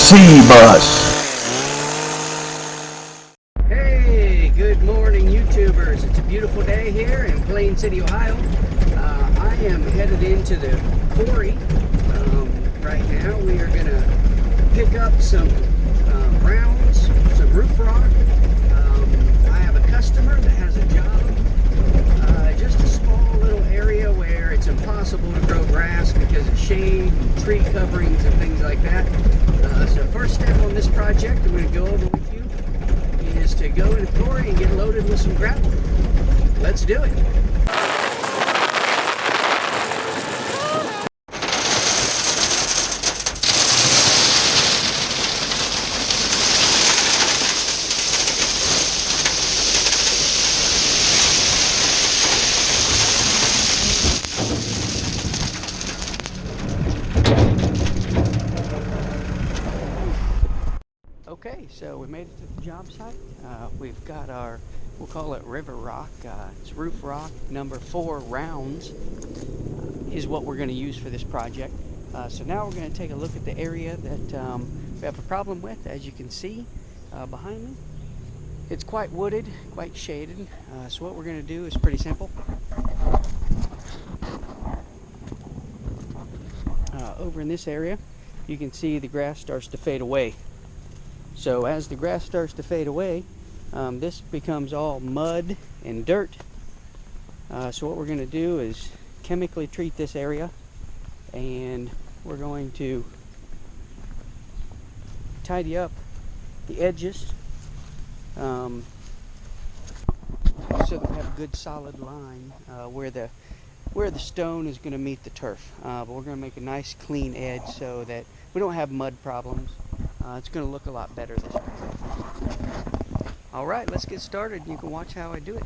T-Bus. Hey, good morning YouTubers. It's a beautiful day here in Plain City, Ohio. I am headed into the quarry. Right now we are going to pick up some rounds, some roof rock. I have a customer that has a job, just a small little area where it's impossible to grow grass because of shade and tree coverings and things like that. So first step on this project I'm going to go over with you is to go to the quarry and get loaded with some gravel. Let's do it. Okay, so we made it to the job site. We've got our, we'll call it river rock. It's roof rock number 4 rounds is what we're going to use for this project. So now we're going to take a look at the area that we have a problem with. As you can see behind me, it's quite wooded, quite shaded. So what we're going to do is pretty simple. Over in this area, you can see the grass starts to fade away. So as the grass starts to fade away, this becomes all mud and dirt. So what we're going to do is chemically treat this area, and we're going to tidy up the edges so that we have a good solid line where the stone is going to meet the turf. But we're going to make a nice clean edge so that we don't have mud problems. It's going to look a lot better this way. Alright, let's get started. You can watch how I do it.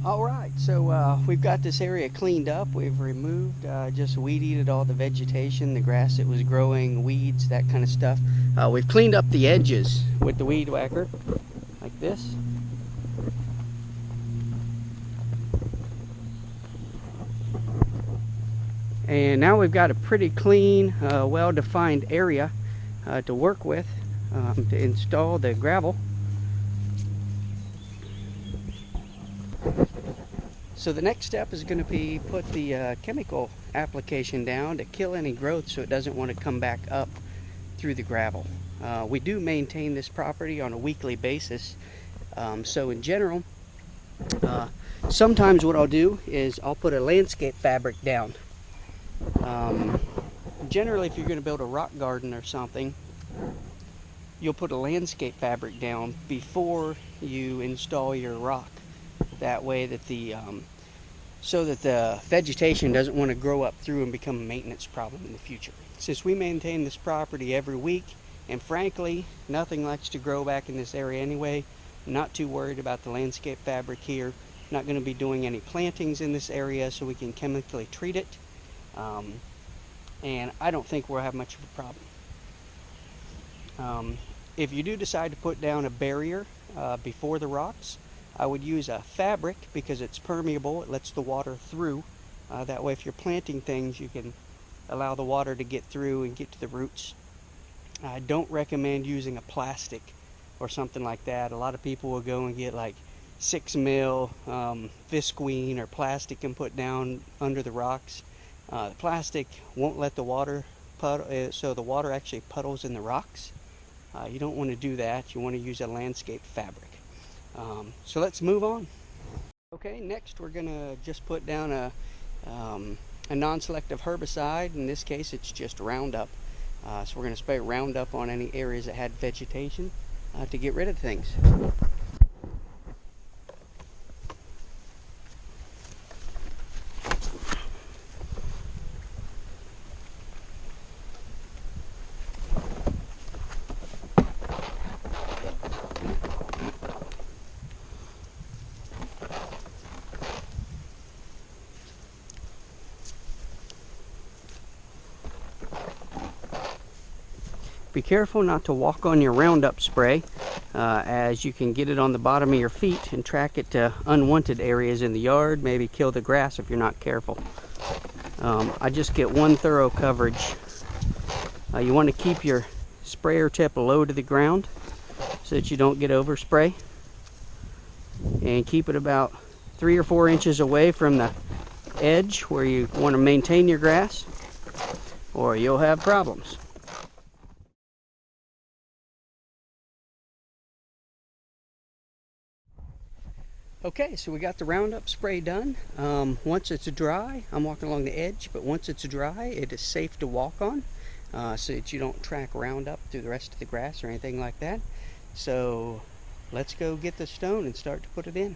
Alright, so we've got this area cleaned up. We've removed, just weed-eated all the vegetation, the grass that was growing, weeds, that kind of stuff. We've cleaned up the edges with the weed whacker, like this. And now we've got a pretty clean, well-defined area to work with to install the gravel. So the next step is going to be put the chemical application down to kill any growth so it doesn't want to come back up through the gravel. We do maintain this property on a weekly basis. So in general, sometimes what I'll do is I'll put a landscape fabric down. Generally, if you're going to build a rock garden or something, you'll put a landscape fabric down before you install your rock. That way that so that the vegetation doesn't want to grow up through and become a maintenance problem in the future. Since we maintain this property every week, and frankly, nothing likes to grow back in this area anyway, I'm not too worried about the landscape fabric here. Not going to be doing any plantings in this area so we can chemically treat it. And I don't think we'll have much of a problem. If you do decide to put down a barrier before the rocks, I would use a fabric because it's permeable. It lets the water through. That way if you're planting things, you can allow the water to get through and get to the roots. I don't recommend using a plastic or something like that. A lot of people will go and get like 6 mil visqueen or plastic and put down under the rocks. The plastic won't let the water puddle, so the water actually puddles in the rocks. You don't want to do that. You want to use a landscape fabric. So let's move on. Okay, next we're gonna just put down a non-selective herbicide. In this case, it's just Roundup. So we're gonna spray Roundup on any areas that had vegetation to get rid of things. Be careful not to walk on your Roundup spray, as you can get it on the bottom of your feet and track it to unwanted areas in the yard, maybe kill the grass if you're not careful. I just get one thorough coverage. You want to keep your sprayer tip low to the ground so that you don't get overspray, and keep it about 3 or 4 inches away from the edge where you want to maintain your grass, or you'll have problems. Okay, so we got the Roundup spray done. Once it's dry, I'm walking along the edge, but once it's dry, it is safe to walk on, so that you don't track Roundup through the rest of the grass or anything like that. So let's go get the stone and start to put it in.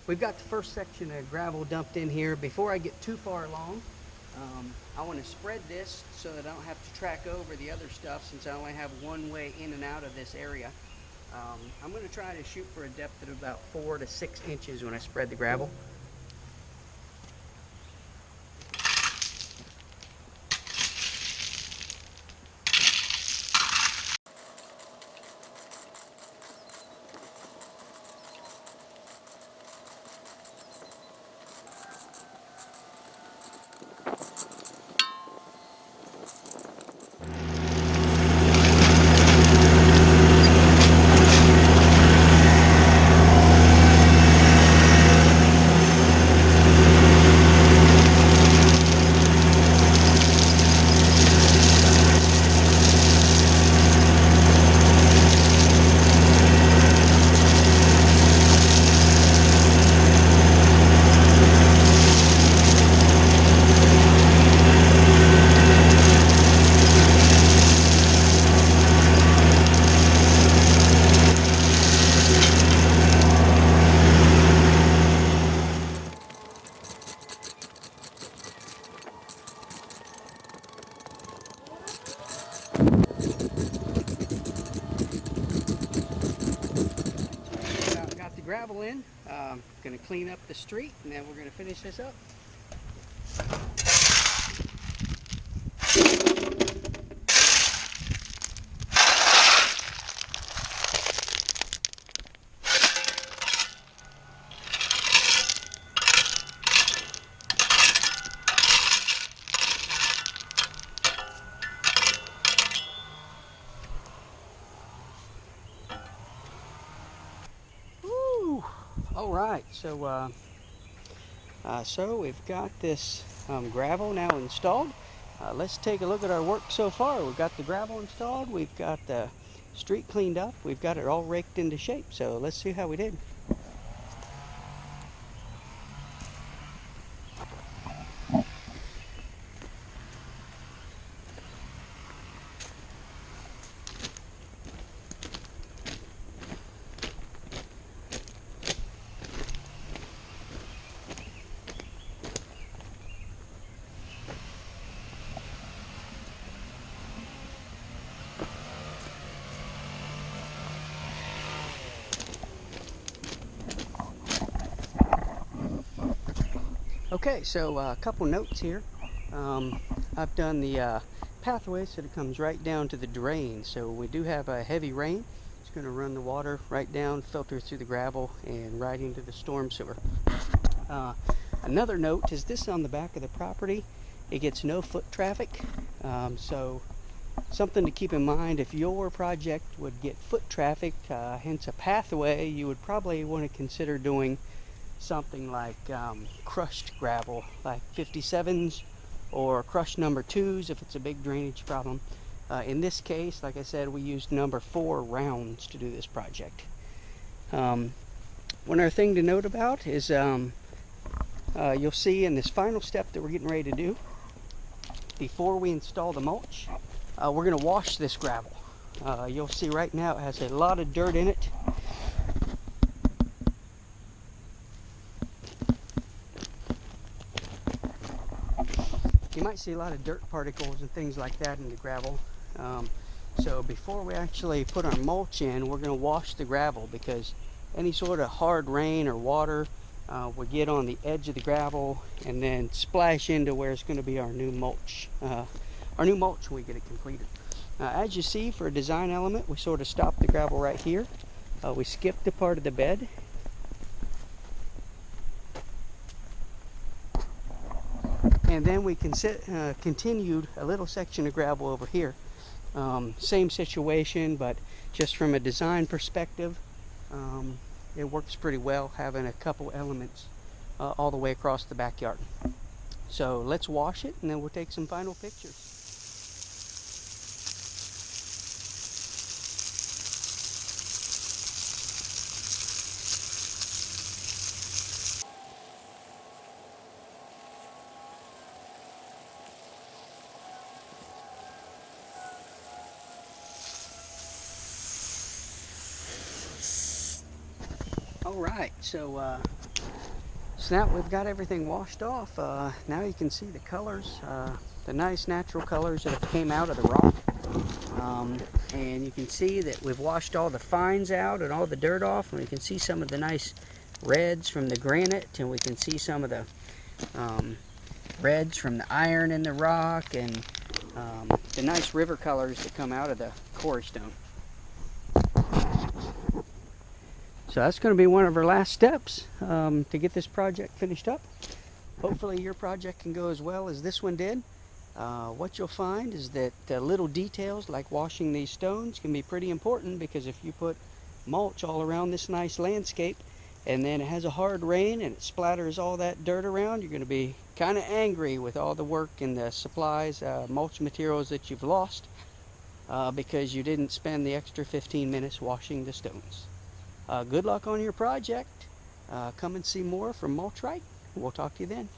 We've got the first section of gravel dumped in here. Before I get too far along, I want to spread this so that I don't have to track over the other stuff, since I only have one way in and out of this area. I'm going to try to shoot for a depth of about 4 to 6 inches when I spread the gravel. gravel in. Going to clean up the street, and then we're going to finish this up. Woo! All right, so we've got this gravel now installed. Let's take a look at our work so far. We've got the gravel installed, we've got the street cleaned up, we've got it all raked into shape. So let's see how we did. Okay, so a couple notes here. I've done the pathway so it comes right down to the drain. So we do have a heavy rain. It's going to run the water right down, filter through the gravel, and right into the storm sewer. Another note is this on the back of the property. It gets no foot traffic. So something to keep in mind, if your project would get foot traffic, hence a pathway, you would probably want to consider doing something like crushed gravel, like 57s or crushed number 2s if it's a big drainage problem. In this case, like I said, we used number 4 rounds to do this project. One other thing to note about is you'll see in this final step that we're getting ready to do, before we install the mulch, we're going to wash this gravel. You'll see right now it has a lot of dirt in it. You might see a lot of dirt particles and things like that in the gravel. So before we actually put our mulch in, we're going to wash the gravel, because any sort of hard rain or water will get on the edge of the gravel and then splash into where it's going to be our new mulch. When we get it completed. As you see, for a design element, we sort of stopped the gravel right here. We skipped a part of the bed. And then we continued a little section of gravel over here. Same situation, but just from a design perspective, it works pretty well having a couple elements all the way across the backyard. So let's wash it, and then we'll take some final pictures. Alright, so now we've got everything washed off. Now you can see the colors, the nice natural colors that came out of the rock. And you can see that we've washed all the fines out and all the dirt off, and you can see some of the nice reds from the granite, and we can see some of the reds from the iron in the rock, and the nice river colors that come out of the quarry stone. So that's going to be one of our last steps to get this project finished up. Hopefully your project can go as well as this one did. What you'll find is that little details like washing these stones can be pretty important, because if you put mulch all around this nice landscape and then it has a hard rain and it splatters all that dirt around, you're going to be kind of angry with all the work and the supplies, mulch materials that you've lost because you didn't spend the extra 15 minutes washing the stones. Good luck on your project. Come and see more from Mulch Rite. We'll talk to you then.